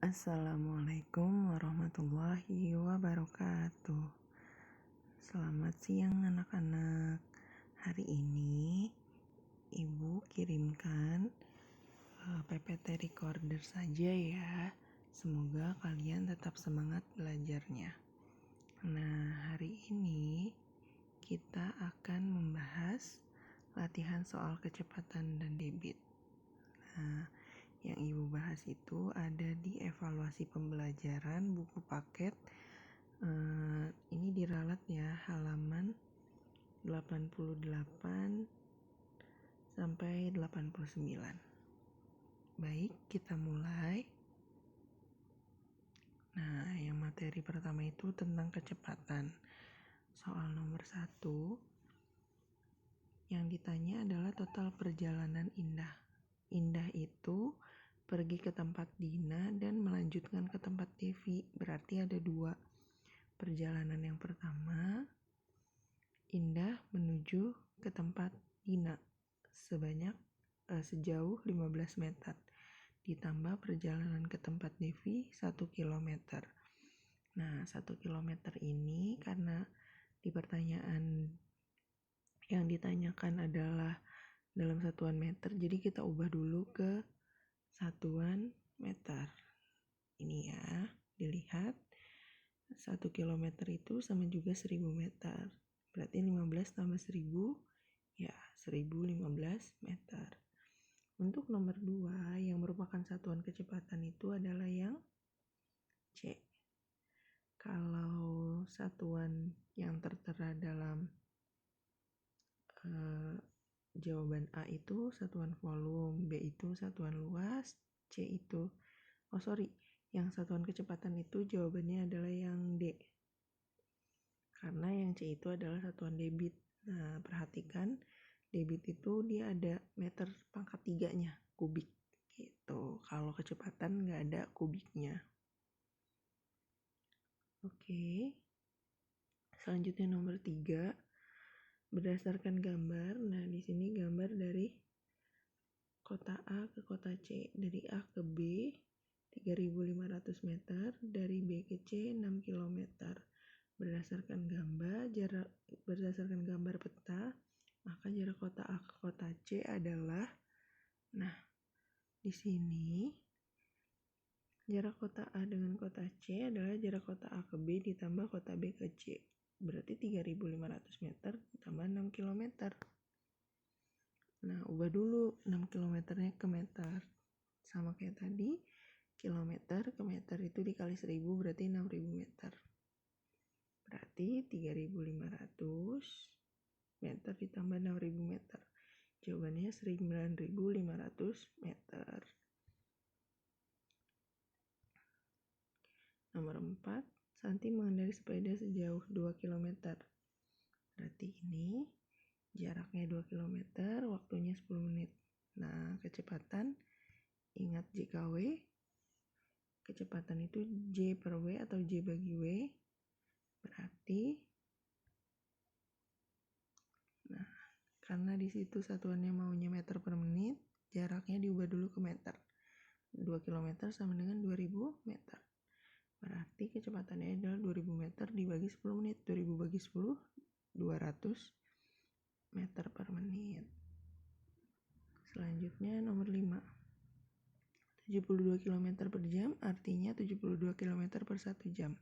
Assalamualaikum warahmatullahi wabarakatuh. Selamat siang anak-anak. Hari ini Ibu kirimkan PPT recorder saja ya. Semoga kalian tetap semangat belajarnya. Nah, hari ini kita akan membahas latihan soal kecepatan dan debit. Nah, yang Ibu bahas itu ada di evaluasi pembelajaran buku paket. Ini diralat ya, halaman 88 sampai 89. Baik, kita mulai. Nah, yang materi pertama itu tentang kecepatan. Soal nomor 1, yang ditanya adalah total perjalanan Indah. Indah itu pergi ke tempat Dina dan melanjutkan ke tempat Devi. Berarti ada 2. Perjalanan yang pertama, Indah menuju ke tempat Dina sejauh 15 meter. Ditambah perjalanan ke tempat Devi 1 km. Nah, 1 km ini karena di pertanyaan yang ditanyakan adalah dalam satuan meter, jadi kita ubah dulu ke satuan meter. Ini ya, dilihat 1 km itu sama juga 1000 meter. Berarti 15 tambah 1000 ya 1015 meter. Untuk nomor 2 yang merupakan satuan kecepatan itu adalah yang C. Kalau satuan yang tertera dalam jawaban A itu satuan volume, B itu satuan luas, C itu yang satuan kecepatan itu jawabannya adalah yang D. Karena yang C itu adalah satuan debit. Nah, perhatikan debit itu dia ada meter pangkat 3-nya, kubik gitu. Kalau kecepatan nggak ada kubiknya. Oke. Selanjutnya nomor 3, berdasarkan gambar. Nah, di sini gambar dari kota A ke kota C, dari A ke B 3.500 meter, dari B ke C 6 km. Berdasarkan gambar peta, maka jarak kota A ke kota C adalah, nah, di sini jarak kota A dengan kota C adalah jarak kota A ke B ditambah kota B ke C. Berarti 3.500 meter ditambah 6 km. Nah, ubah dulu 6 km-nya ke meter. Sama kayak tadi, kilometer ke meter itu dikali 1000 berarti 6.000 meter. Berarti 3.500 meter ditambah 6.000 meter. Jawabannya 9.500 meter. Nomor 4, Santi mengendarai sepeda sejauh 2 km. Berarti ini jaraknya 2 km, waktunya 10 menit. Nah, kecepatan, ingat JKW. Kecepatan itu J per W atau J bagi W. Berarti, nah, karena di situ satuannya maunya meter per menit, jaraknya diubah dulu ke meter. 2 km sama dengan 2000 meter. Berarti kecepatannya adalah 2000 meter dibagi 10 menit. 2000 bagi 10, 200 meter per menit. Selanjutnya nomor 5. 72 km per jam artinya 72 km per 1 jam.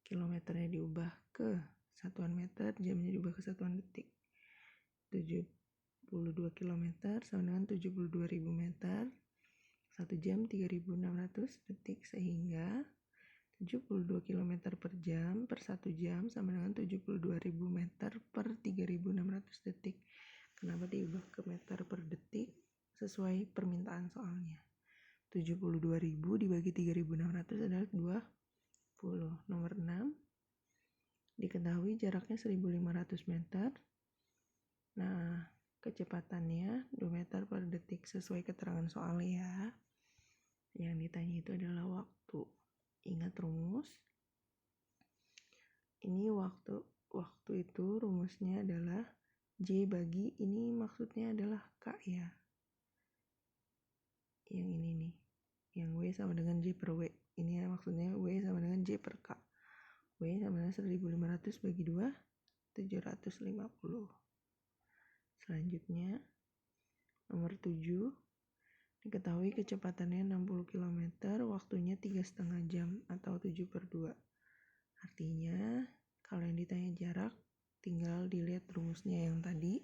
Kilometernya diubah ke satuan meter, jamnya diubah ke satuan detik. 72 km sama dengan 72.000 meter. 1 jam 3.600 detik, sehingga 72 km per jam per 1 jam sama dengan 72.000 meter per 3.600 detik. Kenapa diubah ke meter per detik? Sesuai permintaan soalnya. 72.000 dibagi 3.600 adalah 20. Nomor 6, diketahui jaraknya 1.500 meter. Nah, kecepatannya 2 meter per detik sesuai keterangan soal ya. Yang ditanya itu adalah waktu. Ingat rumus. Ini waktu itu rumusnya adalah J bagi, ini maksudnya adalah K ya. Yang ini nih. Yang W sama dengan J per W. Ini maksudnya W sama dengan J per K. W sama dengan 1500 bagi 2, 750. Selanjutnya, nomor 7. Diketahui kecepatannya 60 km, waktunya 3,5 jam atau 7 per 2. Artinya, kalau yang ditanya jarak, tinggal dilihat rumusnya yang tadi.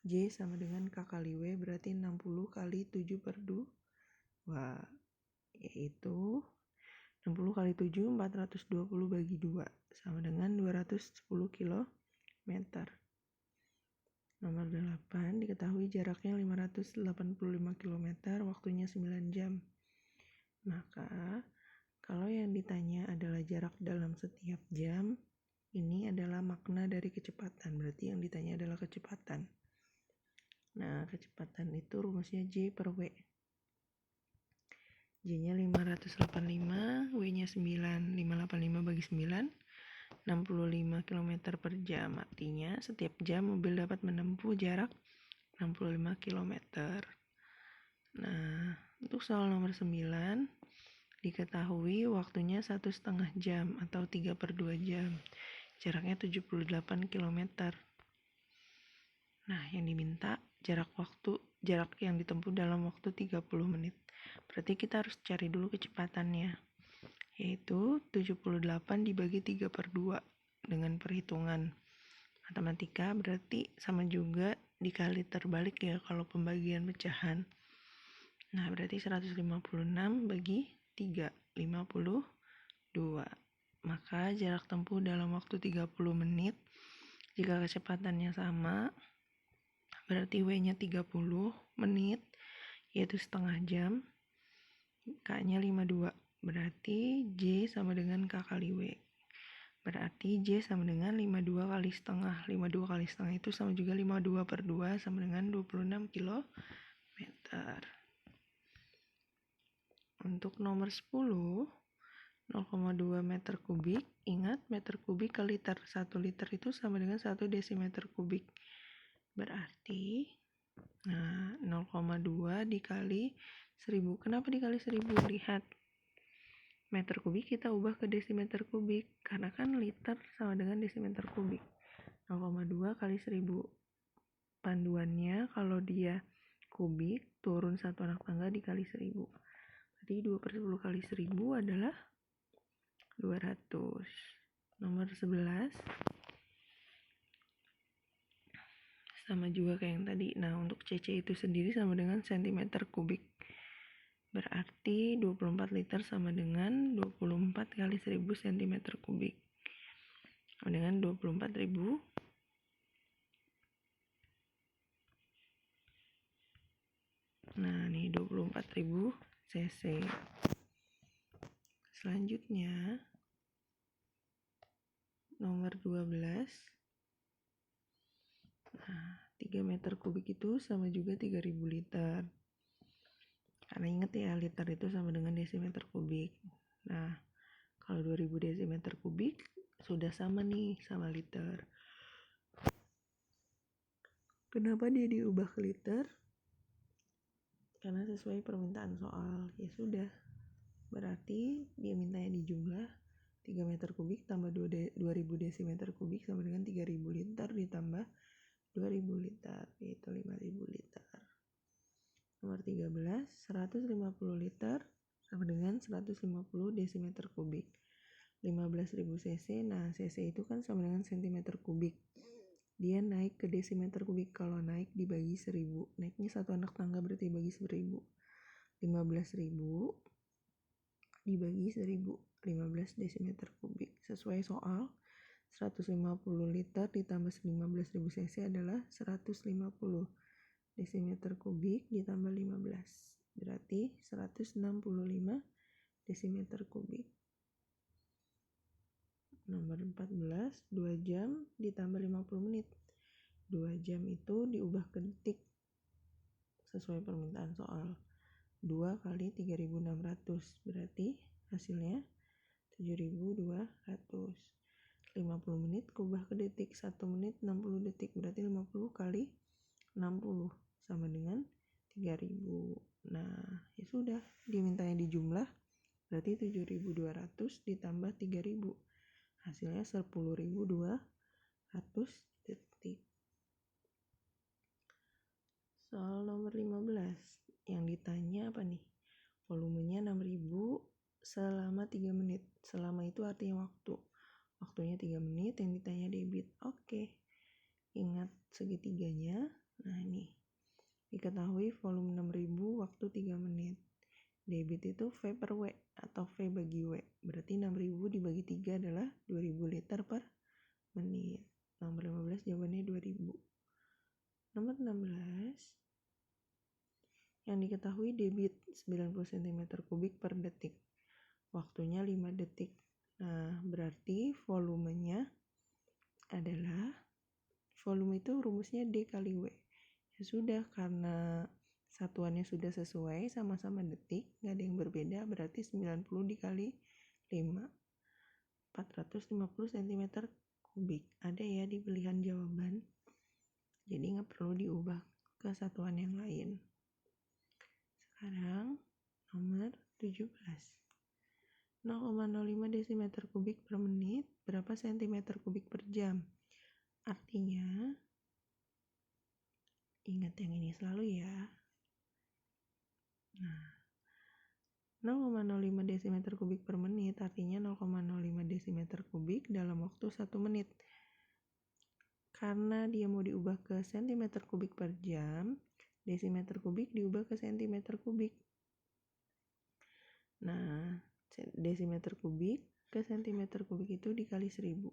J sama dengan K kali W, berarti 60 kali 7 per 2. Yaitu 60 kali 7, 420 bagi 2, sama dengan 210 km. Nomor 8, diketahui jaraknya 585 km, waktunya 9 jam. Maka, kalau yang ditanya adalah jarak dalam setiap jam, ini adalah makna dari kecepatan. Berarti yang ditanya adalah kecepatan. Nah, kecepatan itu rumusnya J per W. J-nya 585, W-nya 9. 585 bagi 9, 65 km per jam. Artinya setiap jam mobil dapat menempuh jarak 65 km. Nah, untuk soal nomor 9, diketahui waktunya 1,5 jam atau 3 per 2 jam. Jaraknya 78 km. Nah, yang diminta jarak yang ditempuh dalam waktu 30 menit. Berarti kita harus cari dulu kecepatannya, yaitu 78 dibagi 3 per 2 dengan perhitungan matematika, berarti sama juga dikali terbalik ya kalau pembagian pecahan. Nah, berarti 156 bagi 3, 52. Maka jarak tempuh dalam waktu 30 menit, jika kecepatannya sama, berarti W-nya 30 menit, yaitu setengah jam. K-nya 52, berarti J sama dengan K kali W. Berarti J sama dengan 52 kali setengah. 52 kali setengah itu sama juga 52 per 2 sama dengan 26 km. Untuk nomor 10, 0,2 meter kubik. Ingat, meter kubik ke liter. 1 liter itu sama dengan 1 desimeter kubik. Berarti 0,2 dikali 1000. Kenapa dikali 1000? Lihat, meter kubik kita ubah ke desimeter kubik, karena kan liter sama dengan desimeter kubik. 0,2 kali 1000. Panduannya kalau dia kubik, turun 1 anak tangga dikali 1000. Berarti 2 per 10 kali 1000 adalah 200. Nomor 11. Sama juga kayak yang tadi. Nah, untuk cc itu sendiri sama dengan cm kubik. Berarti 24 liter sama dengan 24 kali 1000 cm kubik. Sama dengan 24.000. Nah, nih 24.000 cc. Selanjutnya, nomor 12. Nah, 3 meter kubik itu sama juga 3000 liter. Karena ingat ya, liter itu sama dengan desimeter kubik. Nah, kalau 2000 desimeter kubik sudah sama nih sama liter. Kenapa dia diubah ke liter? Karena sesuai permintaan soal. Ya sudah. Berarti dia mintanya di jumlah 3 meter kubik tambah 2000 desimeter kubik sama dengan 3000 liter ditambah 2000 liter, yaitu 5000 liter. Nomor 13, 150 liter sama dengan 150 desimeter kubik. 15.000 cc, nah cc itu kan sama dengan centimeter kubik. Dia naik ke desimeter kubik, kalau naik dibagi 1000. Naiknya 1 anak tangga berarti bagi 1000. 15.000 dibagi 1000, 15 desimeter kubik. Sesuai soal, 150 liter ditambah 15.000 cc adalah 150 desimeter kubik ditambah 15. Berarti 165 desimeter kubik. Nomor 14, 2 jam ditambah 50 menit. 2 jam itu diubah ke detik sesuai permintaan soal. 2 kali 3600, berarti hasilnya 7200. 50 menit kubah ke detik, 1 menit 60 detik, berarti 50 kali 60 sama dengan 3000. Nah, ya sudah, dimintanya di jumlah, berarti 7.200 ditambah 3.000. Hasilnya 10.200 detik. Soal nomor 15, yang ditanya apa nih? Volumenya 6.000 selama 3 menit. Selama itu artinya waktu. Waktunya 3 menit, yang ditanya debit. Oke. Ingat segitiganya. Nah, ini. Diketahui volume 6.000 waktu 3 menit. Debit itu V per W atau V bagi W. Berarti 6.000 dibagi 3 adalah 2.000 liter per menit. Nomor 15 jawabannya 2.000. Nomor 16. Yang diketahui debit 90 cm3 per detik. Waktunya 5 detik. Nah, berarti volumenya adalah, volume itu rumusnya D kali W. Ya sudah, karena satuannya sudah sesuai, sama-sama detik, nggak ada yang berbeda, berarti 90 dikali 5, 450 cm3. Ada ya di pilihan jawaban. Jadi nggak perlu diubah ke satuan yang lain. Sekarang nomor 17. 0,05 desimeter kubik per menit berapa sentimeter kubik per jam? Artinya, ingat yang ini selalu ya. Nah, 0,05 desimeter kubik per menit artinya 0,05 desimeter kubik dalam waktu 1 menit. Karena dia mau diubah ke sentimeter kubik per jam, desimeter kubik diubah ke sentimeter kubik. Nah, desimeter kubik ke sentimeter kubik itu dikali 1000.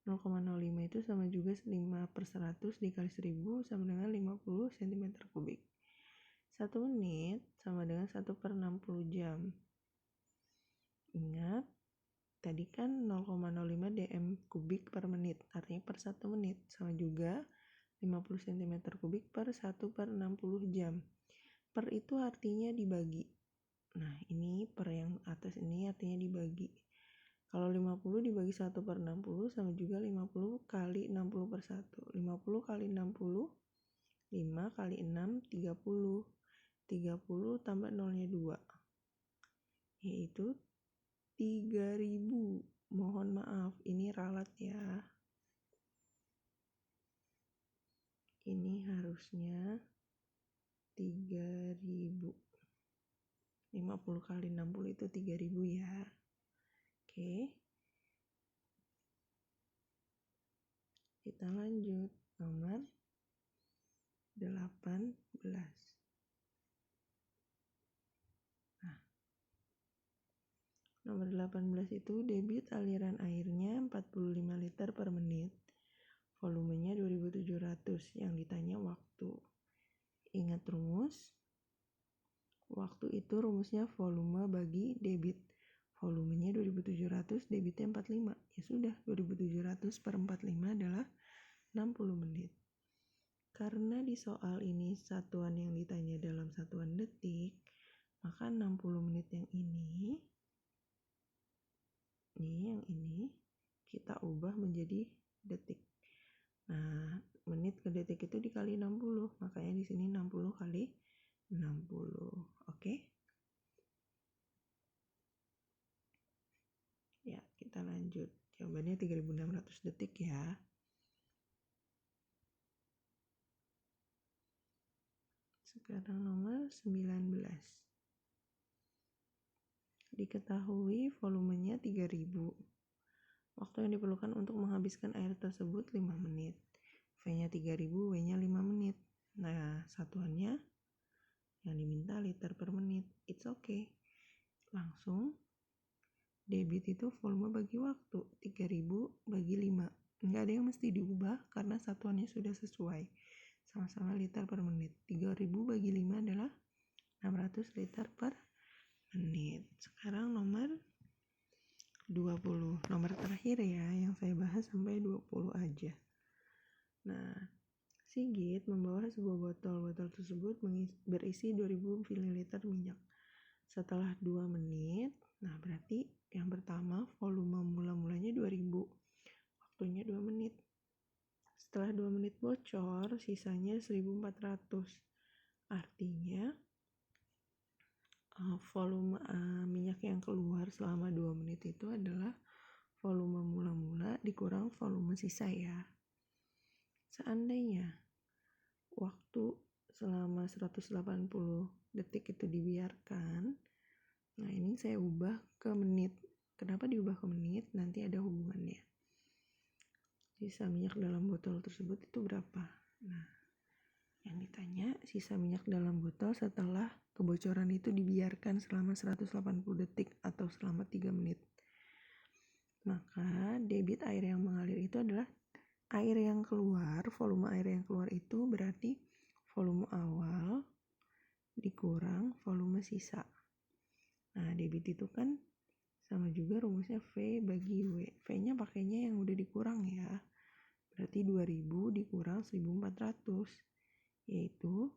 0,05 itu sama juga 5/100 dikali 1000 sama dengan 50 cm3. 1 menit sama dengan 1/60 jam. Ingat, tadi kan 0,05 dm kubik per menit, artinya per 1 menit, sama juga 50 cm3 per 1/60 jam. Per itu artinya dibagi. Nah, ini per yang atas ini artinya dibagi. Kalau 50 dibagi 1/60 sama juga 50 kali 60/1. 50 kali 60, 5 kali 6, 30. 30 tambah nolnya 2. Yaitu 3.000. Mohon maaf, ini ralat ya. Ini harusnya 3.000. 50 kali 60 itu 3.000 ya. Oke. Kita lanjut nomor 18. Nah, nomor 18 itu debit aliran airnya 45 liter per menit. Volumenya 2.700. Yang ditanya waktu. Ingat rumus. Waktu itu rumusnya volume bagi debit. Volumenya 2.700, debitnya 45. Ya sudah, 2.700 per 45 adalah 60 menit. Karena di soal ini satuan yang ditanya dalam satuan detik, maka 60 menit yang ini kita ubah menjadi detik. Nah, menit ke detik itu dikali 60, makanya di sini 60 kali 60. Oke? Ya, kita lanjut. Jawabannya 3.600 detik ya. Sekarang nomor 19. Diketahui volumenya 3.000. Waktu yang diperlukan untuk menghabiskan air tersebut 5 menit. V-nya 3.000, W-nya 5 menit. Nah, satuannya yang diminta liter per menit. It's okay. Langsung, debit itu volume bagi waktu. 3.000 bagi 5. Nggak ada yang mesti diubah karena satuannya sudah sesuai. Sama-sama liter per menit. 3.000 bagi 5 adalah 600 liter per menit. Sekarang nomor 20. Nomor terakhir ya yang saya bahas sampai 20 aja. Nah, Sigit membawa sebuah botol. Botol tersebut berisi 2000 ml minyak. Setelah 2 menit, nah berarti yang pertama volume mula-mulanya 2000. Waktunya 2 menit. Setelah 2 menit bocor, sisanya 1400. Artinya volume minyak yang keluar selama 2 menit itu adalah volume mula-mula dikurang volume sisa ya. Seandainya waktu selama 180 detik itu dibiarkan, nah ini saya ubah ke menit. Kenapa diubah ke menit? Nanti ada hubungannya. Sisa minyak dalam botol tersebut itu berapa? Nah, yang ditanya sisa minyak dalam botol setelah kebocoran itu dibiarkan selama 180 detik atau selama 3 menit. Maka debit air yang mengalir itu adalah air yang keluar, volume air yang keluar itu berarti volume awal dikurang volume sisa. Nah, debit itu kan sama juga rumusnya V bagi W. V-nya pakainya yang udah dikurang ya. Berarti 2000 dikurang 1400, yaitu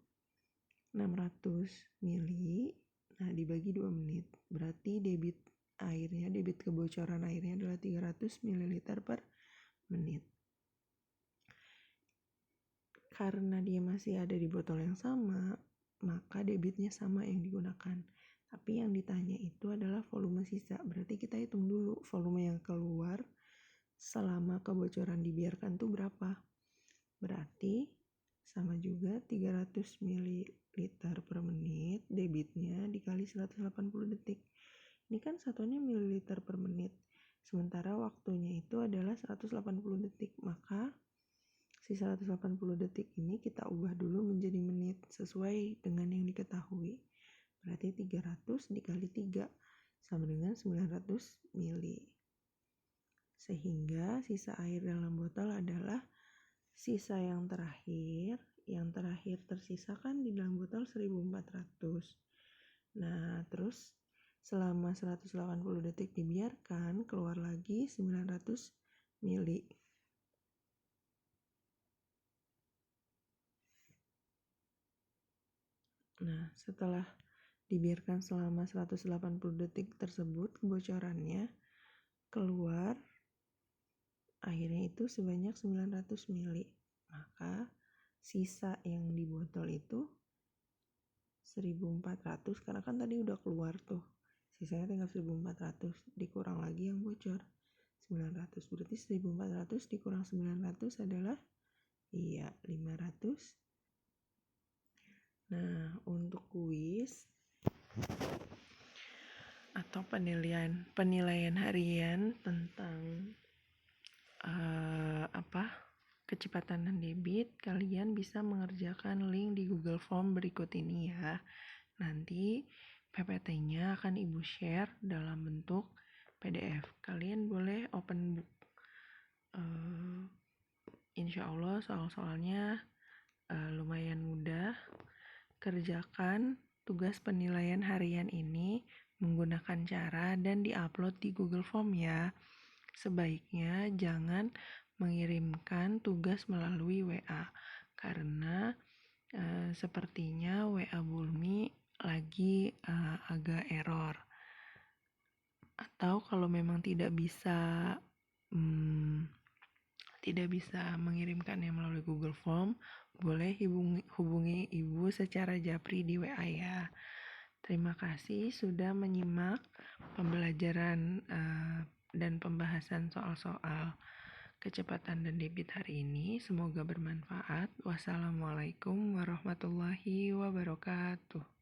600 mili. Nah, dibagi 2 menit. Berarti debit kebocoran airnya adalah 300 ml per menit. Karena dia masih ada di botol yang sama, maka debitnya sama yang digunakan. Tapi yang ditanya itu adalah volume sisa. Berarti kita hitung dulu volume yang keluar selama kebocoran dibiarkan tuh berapa. Berarti sama juga 300 ml per menit debitnya dikali 180 detik. Ini kan satuannya mililiter per menit. Sementara waktunya itu adalah 180 detik. Maka si 180 detik ini kita ubah dulu menjadi menit sesuai dengan yang diketahui. Berarti 300 dikali 3 sama dengan 900 mili. Sehingga sisa air dalam botol adalah sisa yang terakhir tersisa kan di dalam botol 1400. Nah, terus selama 180 detik dibiarkan, keluar lagi 900 mili. Nah, setelah dibiarkan selama 180 detik tersebut kebocorannya keluar akhirnya itu sebanyak 900 mili. Maka sisa yang di botol itu 1400 karena kan tadi udah keluar tuh. Sisanya tinggal 1400 dikurang lagi yang bocor 900. Berarti 1400 dikurang 900 adalah 500. Nah, untuk kuis atau penilaian harian tentang kecepatan dan debit, kalian bisa mengerjakan link di Google Form berikut ini ya. Nanti PPT-nya akan Ibu share dalam bentuk PDF. Kalian boleh open book. Insya Allah soal-soalnya lumayan mudah. Kerjakan tugas penilaian harian ini menggunakan cara dan diupload di Google Form ya. Sebaiknya jangan mengirimkan tugas melalui WA karena sepertinya WA Bulmi lagi agak error. Atau kalau memang tidak bisa mengirimkannya melalui Google Form, boleh hubungi Ibu secara japri di WA ya. Terima kasih sudah menyimak pembelajaran dan pembahasan soal-soal kecepatan dan debit hari ini. Semoga bermanfaat. Wassalamualaikum warahmatullahi wabarakatuh.